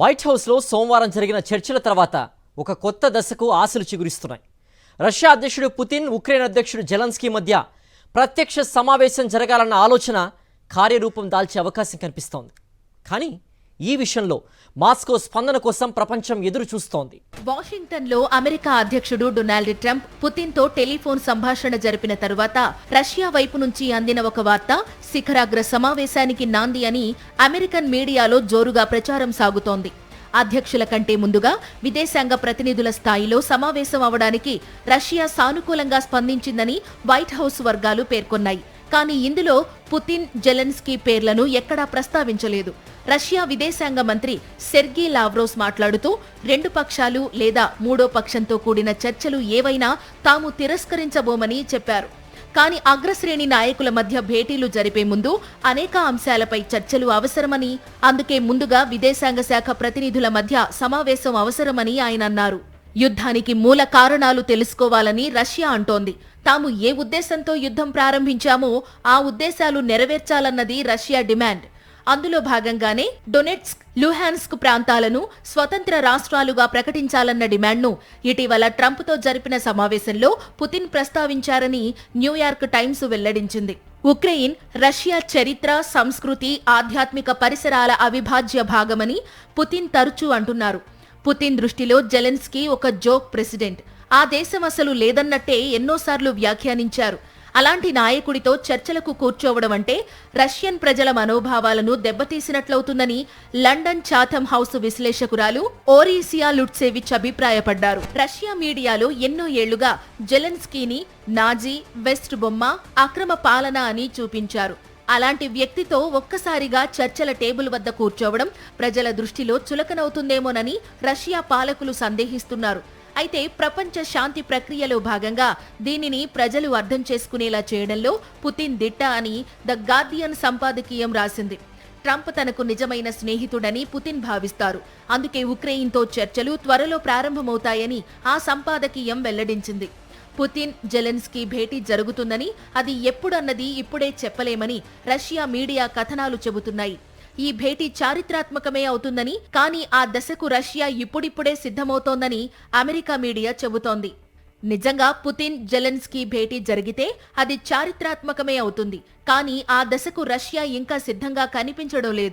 White హౌస్లో సోమవారం జరిగిన చర్చల తర్వాత ఒక కొత్త దశకు ఆశలు చిగురిస్తున్నాయి. రష్యా అధ్యక్షుడు పుతిన్, ఉక్రెయిన్ అధ్యక్షుడు జెలెన్స్కీ మధ్య ప్రత్యక్ష సమావేశం జరగాలన్న ఆలోచన కార్యరూపం దాల్చే అవకాశం కనిపిస్తోంది. కానీ ఈ విషయంలో మాస్కో స్పందన కోసం ప్రపంచం ఎదురు చూస్తోంది. వాషింగ్టన్లో అమెరికా అధ్యక్షుడు డొనాల్డ్ ట్రంప్ పుతిన్తో టెలిఫోన్ సంభాషణ జరిపిన తరువాత రష్యా వైపు నుంచి అందిన ఒక వార్త శిఖరాగ్ర సమావేశానికి నాంది అని అమెరికన్ మీడియాలో జోరుగా ప్రచారం సాగుతోంది. అధ్యక్షుల కంటే ముందుగా విదేశాంగ ప్రతినిధుల స్థాయిలో సమావేశం అవడానికి రష్యా సానుకూలంగా స్పందించిందని వైట్ హౌస్ వర్గాలు పేర్కొన్నాయి. కానీ ఇందులో పుతిన్, జెలెన్స్కీ పేర్లను ఎక్కడా ప్రస్తావించలేదు. రష్యా విదేశాంగ మంత్రి సెర్గీ లావ్రోవ్ మాట్లాడుతూ రెండు పక్షాలు లేదా మూడో పక్షంతో కూడిన చర్చలు ఏవైనా తాము తిరస్కరించబోమని చెప్పారు. కానీ అగ్రశ్రేణి నాయకుల మధ్య భేటీలు జరిపే ముందు అనేక అంశాలపై చర్చలు అవసరమని, అందుకే ముందుగా విదేశాంగ శాఖ ప్రతినిధుల మధ్య సమావేశం అవసరమని ఆయన అన్నారు. యుద్ధానికి మూల కారణాలు తెలుసుకోవాలని రష్యా అంటోంది. తాము ఏ ఉద్దేశంతో యుద్ధం ప్రారంభించామో ఆ ఉద్దేశాలు నెరవేర్చాలన్నది రష్యా డిమాండ్. అందులో భాగంగానే డొనెట్స్క్, లుహాన్స్క్ ప్రాంతాలను స్వతంత్ర రాష్ట్రాలుగా ప్రకటించాలన్న డిమాండ్ను ఇటీవల ట్రంప్తో జరిపిన సమావేశంలో పుతిన్ ప్రస్తావించారని న్యూయార్క్ టైమ్స్ వెల్లడించింది. ఉక్రెయిన్ రష్యా చరిత్ర, సంస్కృతి, ఆధ్యాత్మిక పరిసరాల అవిభాజ్య భాగమని పుతిన్ తరచూ అంటున్నారు. పుతిన్ దృష్టిలో జెలెన్స్కీ ఒక జోక్ ప్రెసిడెంట్. ఆ దేశం అసలు లేదన్నట్టే ఎన్నోసార్లు వ్యాఖ్యానించారు. అలాంటి నాయకుడితో చర్చలకు కూర్చోవడం అంటే రష్యన్ ప్రజల మనోభావాలను దెబ్బతీసినట్లవుతుందని లండన్ చాథమ్ హౌస్ విశ్లేషకురాలు ఓరీసియా లుట్సేవిచ్ అభిప్రాయపడ్డారు. రష్యా మీడియాలో ఎన్నో ఏళ్లుగా జెలెన్స్కీని నాజీ, వెస్ట్ బొమ్మ, అక్రమ పాలన అని చూపించారు. అలాంటి వ్యక్తితో ఒక్కసారిగా చర్చల టేబుల్ వద్ద కూర్చోవడం ప్రజల దృష్టిలో చులకనవుతుందేమోనని రష్యా పాలకులు సందేహిస్తున్నారు. అయితే ప్రపంచ శాంతి ప్రక్రియలో భాగంగా దీనిని ప్రజలు అర్థం చేసుకునేలా చేయడంలో పుతిన్ దిట్ట అని ద గార్డియన్ సంపాదకీయం రాసింది. ట్రంప్ తనకు నిజమైన స్నేహితుడని పుతిన్ భావిస్తారు. అందుకే ఉక్రెయిన్తో చర్చలు త్వరలో ప్రారంభమవుతాయని ఆ సంపాదకీయం వెల్లడించింది. పుతిన్, జెలెన్స్కీ భేటీ జరుగుతుందని, అది ఎప్పుడన్నది ఇప్పుడే చెప్పలేమని రష్యా మీడియా కథనాలు చెబుతున్నాయి. ఈ భేటీ చారిత్రాత్మకమే అవుతుందని, కానీ ఆ దశకు రష్యా ఇప్పుడిప్పుడే సిద్ధమవుతోందని అమెరికా మీడియా చెబుతోంది. నిజంగా పుతిన్, జెలెన్స్కీ భేటీ జరిగితే అది చారిత్రాత్మకమే అవుతుంది. కానీ ఆ దశకు రష్యా ఇంకా సిద్ధంగా కనిపించడం లేదు.